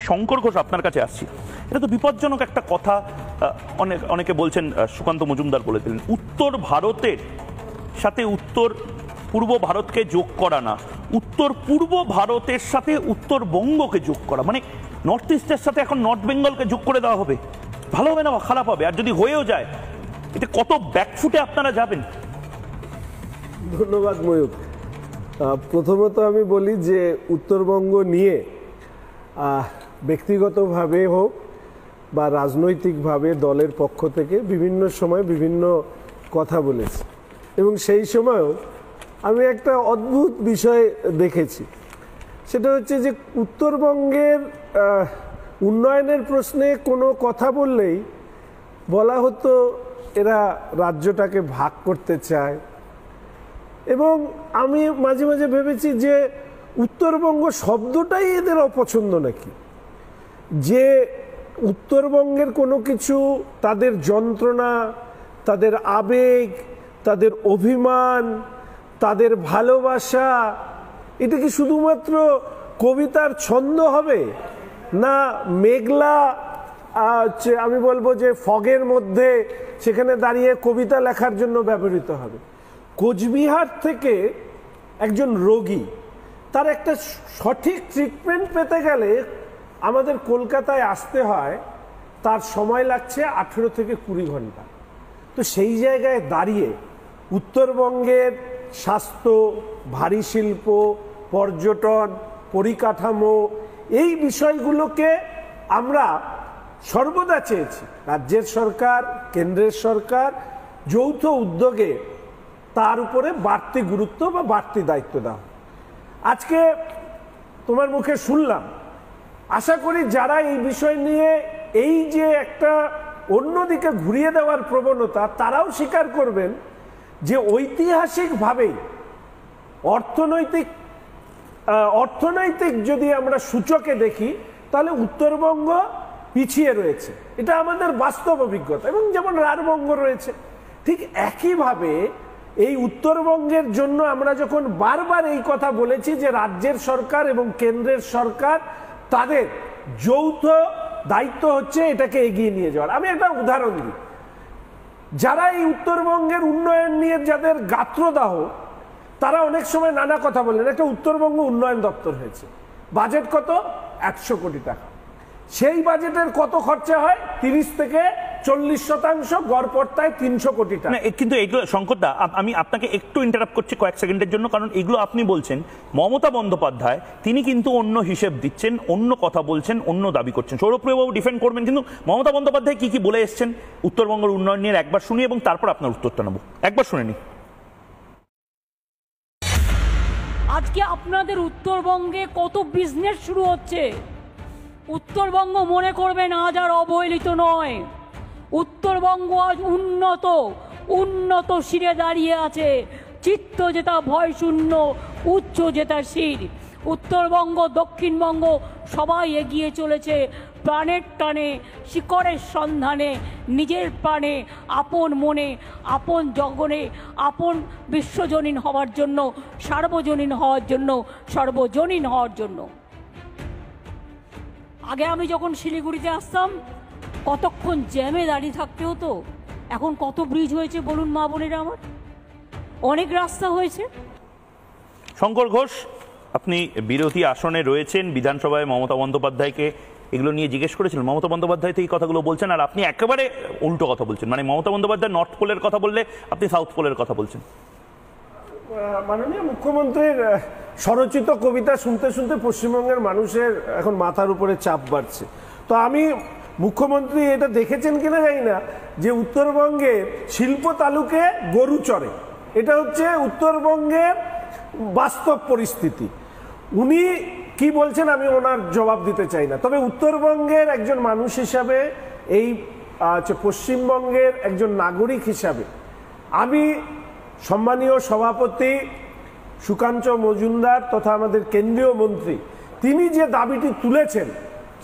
শঙ্কর ঘোষ, আপনার কাছে আসছি। এটা তো বিপজ্জনক একটা কথা। অনেকে বলছেন, সুকান্ত মজুমদার বলে দিলেন, উত্তর ভারতের সাথে উত্তর পূর্ব ভারতকে যোগ করা না, উত্তর পূর্ব ভারতের সাথে উত্তরবঙ্গকে যোগ করা, মানে নর্থ ইস্টের সাথে এখন নর্থ বেঙ্গলকে যোগ করে দেওয়া হবে। ভালো হবে না খারাপ হবে? আর যদি হয়েও যায়, এতে কত ব্যাকফুটে আপনারা যাবেন? ধন্যবাদ ময়ূক। প্রথমত আমি বলি যে উত্তরবঙ্গ নিয়ে ব্যক্তিগতভাবে হোক বা রাজনৈতিকভাবে দলের পক্ষ থেকে বিভিন্ন সময় বিভিন্ন কথা বলেছি, এবং সেই সময়ও আমি একটা অদ্ভুত বিষয় দেখেছি। সেটা হচ্ছে যে উত্তরবঙ্গের উন্নয়নের প্রশ্নে কোনো কথা বললেই বলা হতো এরা রাজ্যটাকে ভাগ করতে চায়। এবং আমি মাঝে মাঝে ভেবেছি যে উত্তরবঙ্গ শব্দটাই এদের অপছন্দ নাকি, যে উত্তরবঙ্গের কোনো কিছু, তাদের যন্ত্রণা, তাদের আবেগ, তাদের অভিমান, তাদের ভালোবাসা, এটা কি শুধুমাত্র কবিতার ছন্দ হবে, না মেঘলা আমি বলবো যে ফগের মধ্যে সেখানে দাঁড়িয়ে কবিতা লেখার জন্য ব্যবহৃত হবে? কোচবিহার থেকে একজন রোগী তার একটা সঠিক ট্রিটমেন্ট পেতে গেলে আমাদের কলকাতায় আসতে হয়, তার সময় লাগছে 18 থেকে 20 ঘন্টা। তো সেই জায়গায় দাঁড়িয়ে উত্তরবঙ্গের স্বাস্থ্য, ভারী শিল্প, পর্যটন, পরিকাঠামো, এই বিষয়গুলোকে আমরা সর্বদা চেয়েছি রাজ্যের সরকার, কেন্দ্রের সরকার যৌথ উদ্যোগে তার উপরে বাড়তি গুরুত্ব বা বাড়তি দায়িত্ব দেওয়া। আজকে তোমার মুখে শুনলাম, আশা করি যারা এই বিষয় নিয়ে এই যে একটা অন্যদিকে ঘুরিয়ে দেওয়ার প্রবণতা, তারাও স্বীকার করবেন যে ঐতিহাসিকভাবেই অর্থনৈতিক যদি আমরা সূচকে দেখি, তাহলে উত্তরবঙ্গ পিছিয়ে রয়েছে। এটা আমাদের বাস্তব অভিজ্ঞতা। এবং যেমন রাঢ়বঙ্গ রয়েছে, ঠিক একইভাবে এই উত্তরবঙ্গের জন্য আমরা যখন বারবার এই কথা বলেছি যে রাজ্যের সরকার এবং কেন্দ্রের সরকার তাদের যৌথ দায়িত্ব হচ্ছে এটাকে এগিয়ে নিয়ে যাওয়ার। আমি একটা উদাহরণ দিই। যারা এই উত্তরবঙ্গের উন্নয়ন নিয়ে যাদের গাত্রদাহ, তারা অনেক সময় নানা কথা বলেন। একটা উত্তরবঙ্গ উন্নয়ন দপ্তর হয়েছে, বাজেট কত? 100 কোটি টাকা। সেই বাজেটের কত খরচা হয়? 30 থেকে 40%, গড়পড়তায় 300 কোটি টাকা। কিন্তু এগুলো শঙ্করদা, আমি আপনাকে একটু ইন্টারাপ্ট করছি কয়েক সেকেন্ডের জন্য, কারণ এগুলো আপনি বলছেন মমতা বন্দ্যোপাধ্যায়, তিনি কিন্তু অন্য হিসেব দিচ্ছেন, অন্য কথা বলছেন, অন্য দাবি করছেন। সৌরভপ্রিয়বাবু ডিফেন্ড করবেন, কিন্তু মমতা বন্দ্যোপাধ্যায় কি কি বলে এসছেন উত্তরবঙ্গের উন্নয়ন নিয়ে একবার শুনি, এবং তারপর আপনার উত্তরটা নেব। একবার শুনে নি। আজকে আপনাদের উত্তরবঙ্গে কত বিজনেস শুরু হচ্ছে। উত্তরবঙ্গ মনে করবেন আজ আর অবহেলিত নয়। উত্তরবঙ্গ আজ উন্নত শিরে দাঁড়িয়ে আছে। চিত্ত জেতা ভয় শূন্য, উচ্চ জেতা শির। উত্তরবঙ্গ, দক্ষিণবঙ্গ সবাই এগিয়ে চলেছে প্রাণের টানে, শিকড়ের সন্ধানে, নিজের প্রাণে, আপন মনে, আপন জগনে, আপন বিশ্বজনীন হওয়ার জন্য, সার্বজনীন হওয়ার জন্য, সর্বজনীন হওয়ার জন্য। আগে আমি যখন শিলিগুড়িতে আসতাম, কতক্ষণ জ্যামে দাঁড়িয়ে থাকতে হতো। এখন কত ব্রিজ হয়েছে বলুন মা বোনেরা আমার, অনেক রাস্তা হয়েছে। শঙ্কর ঘোষ, আপনি বিরোধী আসনে রয়েছেন, বিধানসভায় মমতা বন্দ্যোপাধ্যায়কে এগুলো নিয়ে জিজ্ঞেস করেছিলেন, মমতা বন্দ্যোপাধ্যায় তো এই কথাগুলো বলছেন, আর আপনি একেবারে উল্টো কথা বলছেন। মানে মমতা বন্দ্যোপাধ্যায় নর্থ পোলের কথা বললে আপনি সাউথ পোলের কথা বলছেন। মাননীয় মুখ্যমন্ত্রীর স্বরচিত কবিতা শুনতে শুনতে পশ্চিমবঙ্গের মানুষের এখন মাথার উপরে চাপ বাড়ছে। তো আমি, মুখ্যমন্ত্রী এটা দেখেছেন কিনা জানি না, যে উত্তরবঙ্গে শিল্প তালুকে গরু চড়ে, এটা হচ্ছে উত্তরবঙ্গের বাস্তব পরিস্থিতি। উনি কি বলছেন আমি ওনার জবাব দিতে চাই না, তবে উত্তরবঙ্গের একজন মানুষ হিসাবে, এই পশ্চিমবঙ্গের একজন নাগরিক হিসাবে আমি সম্মানীয় সভাপতি সুকান্ত মজুমদার তথা আমাদের কেন্দ্রীয় মন্ত্রী, তিনি যে দাবিটি তুলেছেন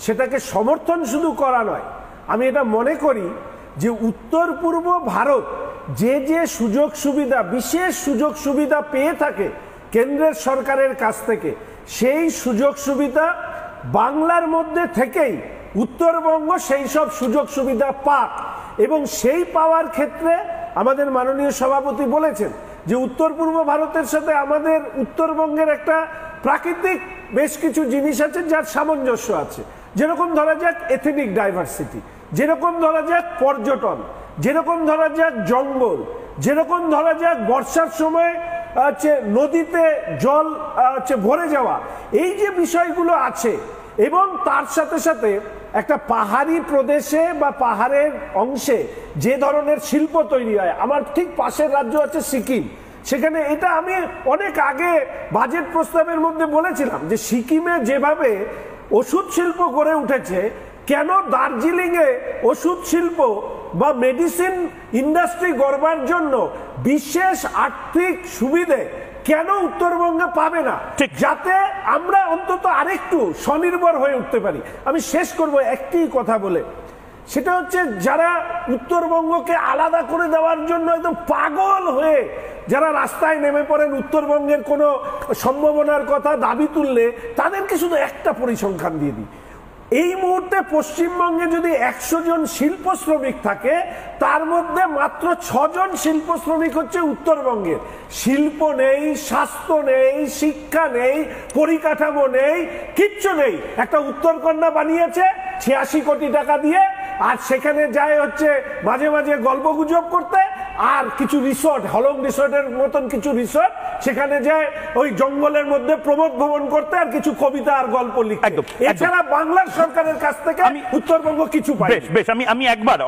সেটাকে সমর্থন শুধু করা নয়, আমি এটা মনে করি যে উত্তর পূর্ব ভারত যে যে সুযোগ সুবিধা, বিশেষ সুযোগ সুবিধা পেয়ে থাকে কেন্দ্রের সরকারের কাছ থেকে, সেই সুযোগ সুবিধা বাংলার মধ্যে থেকেই উত্তরবঙ্গ সেই সব সুযোগ সুবিধা পাক, এবং সেই পাওয়ার ক্ষেত্রে আমাদের মাননীয় সভাপতি বলেছেন যে উত্তর পূর্ব ভারতের সাথে আমাদের উত্তরবঙ্গের একটা প্রাকৃতিক বেশ কিছু জিনিস আছে যার সামঞ্জস্য আছে, যেরকম ধরা যাক এথনিক ডাইভার্সিটি, যেরকম ধরা যাক পর্যটন, যেরকম ধরা যাক জঙ্গল, যেরকম ধরা যাক বর্ষার সময় নদীতে জল ভরে যাওয়া, এই যে বিষয়গুলো আছে, এবং তার সাথে সাথে একটা পাহাড়ি প্রদেশে বা পাহাড়ের অংশে যে ধরনের শিল্প তৈরি হয়, আমার ঠিক পাশের রাজ্য আছে সিকিম, সেখানে এটা আমি অনেক আগে বাজেট প্রস্তাবের মধ্যে বলেছিলাম যে সিকিমে যেভাবে ওষুধ শিল্প গড়ে উঠেছে, কেন দার্জিলিংয়ে ওষুধ শিল্প বা মেডিসিন ইন্ডাস্ট্রি গড়বার জন্য বিশেষ আর্থিক সুবিধে কেন উত্তরবঙ্গে পাবে না, যাতে আমরা অন্তত আরেকটু স্বনির্ভর হয়ে উঠতে পারি। আমি শেষ করব একটি কথা বলে, সেটা হচ্ছে যারা উত্তরবঙ্গকে আলাদা করে দেওয়ার জন্য একদম পাগল হয়ে যারা রাস্তায় নেমে পড়েন উত্তরবঙ্গের কোনো সম্ভাবনার কথা দাবি তুললে, তাদেরকে শুধু একটা পরিসংখ্যান দিয়ে দিই। এই মুহূর্তে পশ্চিমবঙ্গে যদি 100 জন শিল্প শ্রমিক থাকে, তার মধ্যে মাত্র 6 জন শিল্প শ্রমিক হচ্ছে উত্তরবঙ্গের। শিল্প নেই, স্বাস্থ্য নেই, শিক্ষা নেই, পরিকাঠামো নেই, কিচ্ছু নেই। একটা উত্তরকন্যা বানিয়েছে 86 কোটি টাকা দিয়ে, আর সেখানে যায় হচ্ছে মাঝে মাঝে গল্পগুজব করতে, আর কিছু রিসোর্ট, হলং রিসোর্টের মতন কিছু রিসোর্ট, সেখানে যায় ওই জঙ্গলের মধ্যে প্রমোদ ভ্রমণ করতে, আর কিছু কবিতা আর গল্প লিখতে। এছাড়া বাংলার সরকারের কাছ থেকে উত্তরবঙ্গ কিছু পায়। বেশ, আমি একবার